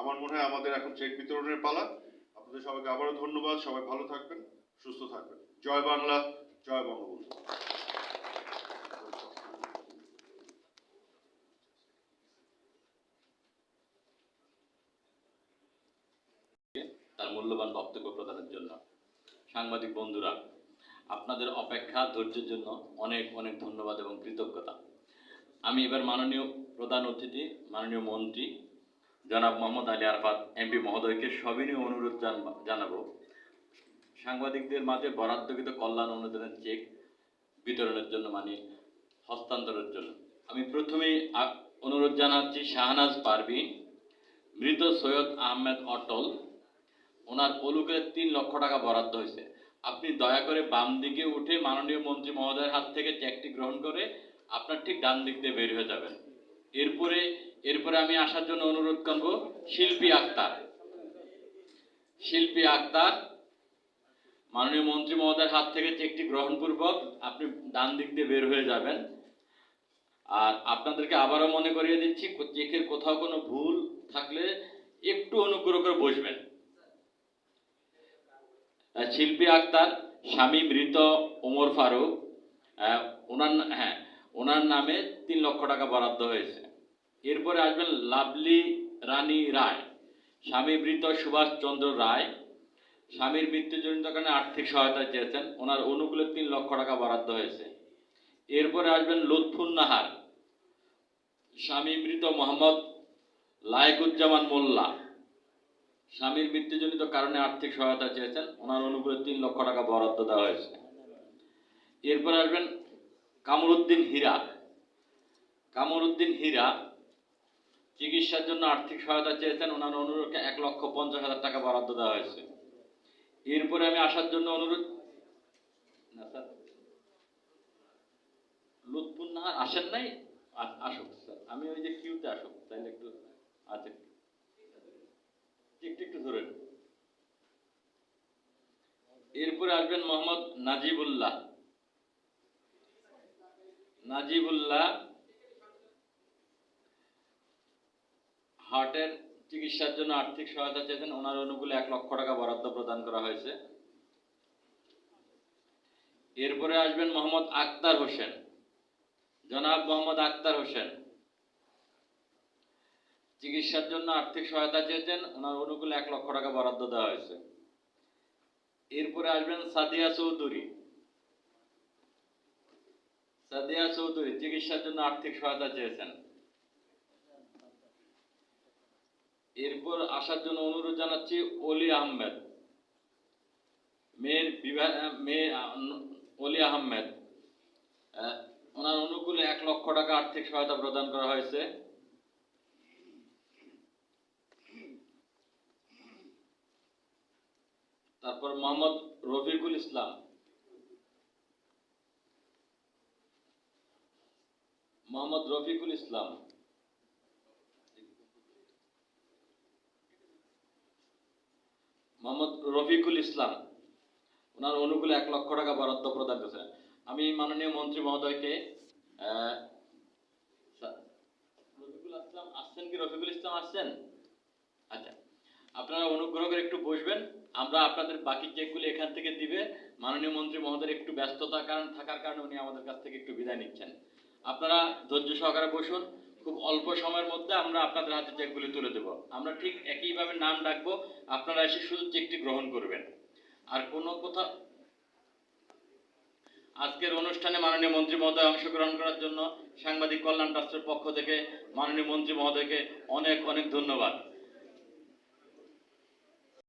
আমার মনে হয় আমাদের এখন চেক বিতরণের পালা। আপনাদের সবাইকে আবারও ধন্যবাদ। সবাই ভালো থাকবেন, সুস্থ থাকবেন। জয় বাংলা, জয় বঙ্গবন্ধু। তার মূল্যবান বক্তব্য প্রদানের জন্য সাংবাদিক বন্ধুরা, আপনাদের অপেক্ষা ধৈর্যের জন্য অনেক অনেক ধন্যবাদ এবং কৃতজ্ঞতা। আমি এবার মাননীয় প্রধান অতিথি, মাননীয় মন্ত্রী জনাব মোহাম্মদ আলী আরাফাত এমপি মহোদয়কে সবিনয় অনুরোধ জানাবো সাংবাদিকদের মাঝে বরাদ্দকৃত কল্যাণ অনুদানের চেক বিতরণের জন্য, মানে হস্তান্তরের জন্য। আমি প্রথমেই অনুরোধ জানাচ্ছি শাহনাজ পারভিন, মৃত সৈয়দ আহমেদ অটল, ওনার অলুকে 3 লক্ষ টাকা বরাদ্দ হয়েছে। আপনি দয়া করে বাম দিকে উঠে মাননীয় মন্ত্রী মহোদয়ের হাত থেকে চেকটি গ্রহণ করে আপনার ঠিক ডান দিক দিয়ে বের হয়ে যাবেন। এরপরে আমি আসার জন্য অনুরোধ করব শিল্পী আক্তার, মাননীয় মন্ত্রী মহোদয়ের হাত থেকে চেকটি গ্রহণপূর্বক আপনি ডান দিক দিয়ে বের হয়ে যাবেন। আর আপনাদেরকে আবারও মনে করিয়ে দিচ্ছি, চেকের কোথাও কোনো ভুল থাকলে একটু অনুগ্রহ করে বসবেন। শিল্পী আক্তার, স্বামী মৃত ওমর ফারুক, ওনার নামে 3 লক্ষ টাকা বরাদ্দ হয়েছে। এরপরে আসবেন লাভলি রানী রায়, স্বামী মৃত সুভাষ চন্দ্র রায়, স্বামীর মৃত্যুজনিত কারণে আর্থিক সহায়তা চেয়েছেন, ওনার অনুকূলে 3 লক্ষ টাকা বরাদ্দ হয়েছে। এরপরে আসবেন লুৎফুন নাহার, স্বামী মৃত মোহাম্মদ লায়েকুজ্জামান মোল্লা, স্বামীর মৃত্যুজনিত কারণে আর্থিক সহায়তা চেয়েছেন, ওনার অনুকূলে 3 লক্ষ টাকা বরাদ্দ দেওয়া হয়েছে। এরপর আসবেন কামরুদ্দিন হীরা, চিকিৎসার জন্য আর্থিক সহায়তা চেয়েছেন, ওনার অনুরোধে 1,50,000 টাকা বরাদ্দ দেওয়া হয়েছে। এরপরে আমি আসার জন্য অনুরোধ, না স্যার লুৎফুন নাহার আসেন নাই, আসুক স্যার, আমি ওই যে কিউতে আসুক তাইলে একটু, আচ্ছা একটু ধরেন। এরপরে আসবেন মোহাম্মদ নাজিবুল্লাহ, হার্টের চিকিৎসার জন্য আর্থিক সহায়তা চেয়েছেন, ওনার অনুকূলে 1 লক্ষ টাকা বরাদ্দ প্রদান করা হয়েছে। এরপরে আসবেন মোহাম্মদ আক্তার হোসেন, জনাব মোহাম্মদ আক্তার হোসেন, চিকিৎসার জন্য আর্থিক সহায়তা চেয়েছেন, ওনার অনুকূলে 1 লক্ষ টাকা বরাদ্দ দেওয়া হয়েছে। এরপরে আসবেন সাদিয়া চৌধুরী, চিকিৎসার জন্য আর্থিক সহায়তা চেয়েছেন। এরপর আসার জন্য অনুরোধ জানাচ্ছি অলি আহমেদ, অলি আহমেদ, ওনার অনুকূলে 1 লক্ষ টাকা আর্থিক সহায়তা প্রদান করা হয়েছে। তারপর মোহাম্মদ রফিকুল ইসলাম, ওনার অনুকূলে 1 লক্ষ টাকা বরাদ্দ প্রদান করেছে। আমি মাননীয় মন্ত্রী মহোদয়কে, রফিকুল ইসলাম আসছেন? আচ্ছা, আপনারা অনুগ্রহ করে একটু বসবেন, আমরা আপনাদের বাকি চেকগুলো এখান থেকে দিবে। মাননীয় মন্ত্রী মহোদয়ের একটু ব্যস্ততা থাকার কারণে উনি আমাদের কাছ থেকে একটু বিদায় নিচ্ছেন। আপনারা ধৈর্য সহকারে বসুন, খুব অল্প সময়ের মধ্যে আমরা আপনাদের হাতে চেকগুলি তুলে দেব। আমরা ঠিক একইভাবে নাম ডাকবো, আপনারা এসে শুধু চেকটি গ্রহণ করবেন। আর কোনো কথা, আজকের অনুষ্ঠানে মাননীয় মন্ত্রী মহোদয় অংশগ্রহণ করার জন্য সাংবাদিক কল্যাণ ট্রাস্টের পক্ষ থেকে মাননীয় মন্ত্রী মহোদয়কে অনেক অনেক ধন্যবাদ।